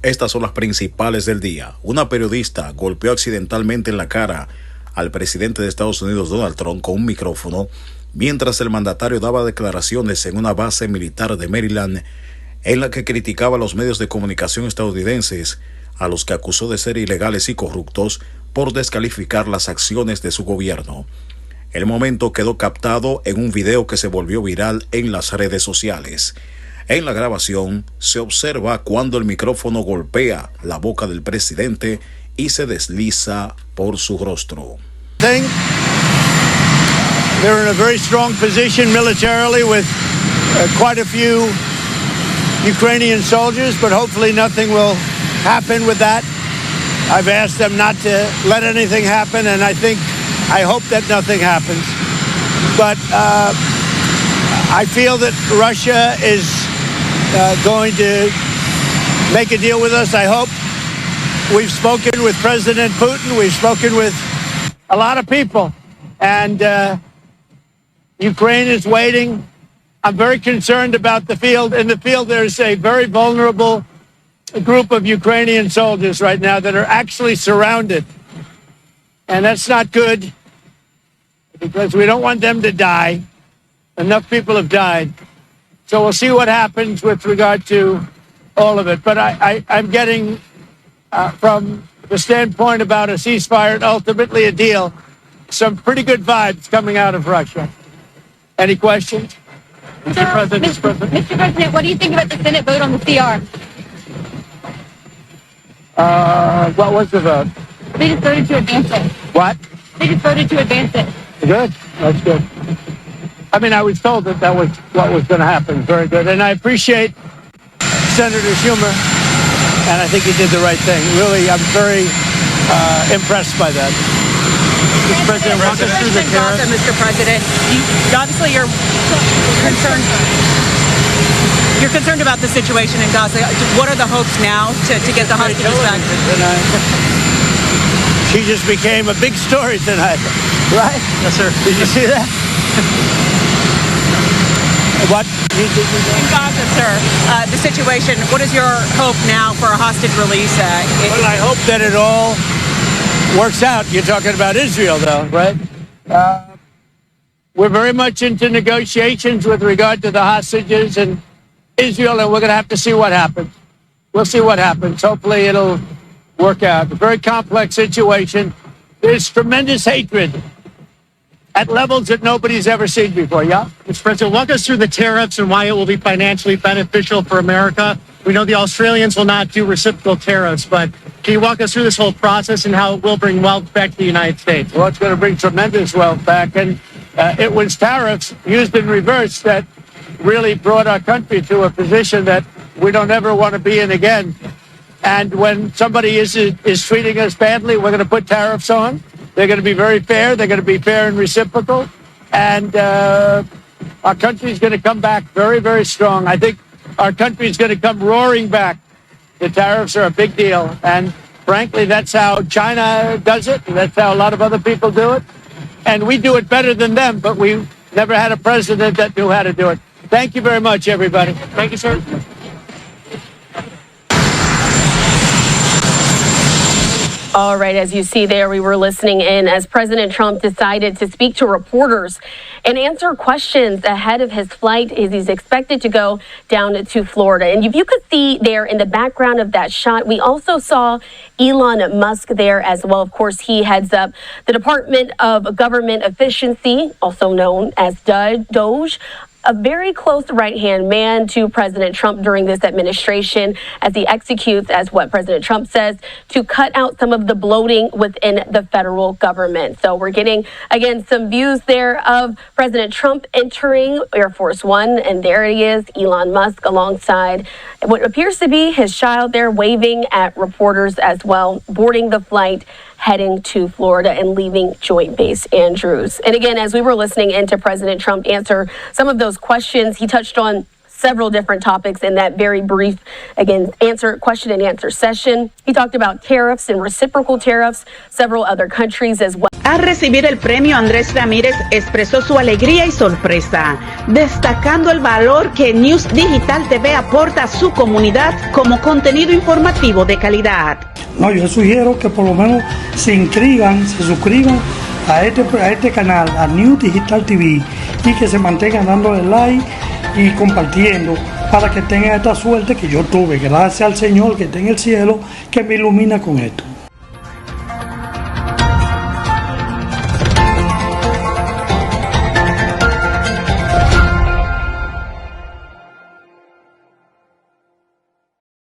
Estas son las principales del día. Una periodista golpeó accidentalmente en la cara al presidente de Estados Unidos, Donald Trump, con un micrófono, mientras el mandatario daba declaraciones en una base militar de Maryland, en la que criticaba a los medios de comunicación estadounidenses, a los que acusó de ser ilegales y corruptos por descalificar las acciones de su gobierno. El momento quedó captado en un video que se volvió viral en las redes sociales. En la grabación se observa cuando el micrófono golpea la boca del presidente y se desliza por su rostro. They're in a very strong position militarily with quite a few Ukrainian soldiers, but hopefully nothing will happen with that. I've asked them not to let anything happen, and I hope that nothing happens. But I feel that Russia is going to make a deal with us, I hope. We've spoken with President Putin. We've spoken with a lot of people. And Ukraine is waiting. I'm very concerned about the field. In the field, there's a very vulnerable group of Ukrainian soldiers right now that are actually surrounded. And that's not good because we don't want them to die. Enough people have died. So we'll see what happens with regard to all of it. But I'm getting, from the standpoint about a ceasefire and ultimately a deal, some pretty good vibes coming out of Russia. Any questions? Mr. President, what do you think about the Senate vote on the CR? What was the vote? They just voted to advance it. What? They just voted to advance it. Good. That's good. I mean, I was told that was what was going to happen. Very good. And I appreciate Senator Schumer, and I think he did the right thing. Really, I'm very impressed by that. Mr. President, walk us through the tariffs. Mr. President, obviously you're concerned. You're concerned about the situation in Gaza. What are the hopes now to get the hostages back? She just became a big story tonight, right? Yes, sir. Did you see that? What? In Gaza, sir, the situation, what is your hope now for a hostage release? Well, I hope that it all works out. You're talking about Israel, though, right? We're very much into negotiations with regard to the hostages in Israel, and we're going to have to see what happens. We'll see what happens. Hopefully it'll work out. A very complex situation. There's tremendous hatred at levels that nobody's ever seen before, yeah? Mr. President, walk us through the tariffs and why it will be financially beneficial for America. We know the Australians will not do reciprocal tariffs, but can you walk us through this whole process and how it will bring wealth back to the United States? Well, it's going to bring tremendous wealth back, and it was tariffs used in reverse that really brought our country to a position that we don't ever want to be in again. And when somebody is treating us badly, we're going to put tariffs on. They're going to be very fair. They're going to be fair and reciprocal. And our country is going to come back very, very strong. I think our country is going to come roaring back. The tariffs are a big deal. And frankly, that's how China does it. And that's how a lot of other people do it. And we do it better than them, but we never had a president that knew how to do it. Thank you very much, everybody. Thank you, sir. All right, as you see there, we were listening in as President Trump decided to speak to reporters and answer questions ahead of his flight as he's expected to go down to Florida. And if you could see there in the background of that shot, we also saw Elon Musk there as well. Of course, he heads up the Department of Government Efficiency, also known as DOGE. A very close right-hand man to President Trump during this administration as he executes, as what President Trump says, to cut out some of the bloating within the federal government. So we're getting, again, some views there of President Trump entering Air Force One, and there he is, Elon Musk, alongside what appears to be his child there, waving at reporters as well, boarding the flight, heading to Florida and leaving Joint Base Andrews. And again, as we were listening into President Trump answer some of those questions, he touched on several different topics in that very brief, again, question and answer session. He talked about tariffs and reciprocal tariffs, several other countries as well. Al recibir el premio, Andrés Ramírez expresó su alegría y sorpresa, destacando el valor que News Digital TV aporta a su comunidad como contenido informativo de calidad. No, yo sugiero que por lo menos se suscriban a este canal, a News Digital TV, y que se mantengan dándole like y compartiendo para que tengan esta suerte que yo tuve, gracias al Señor que está en el cielo, que me ilumina con esto.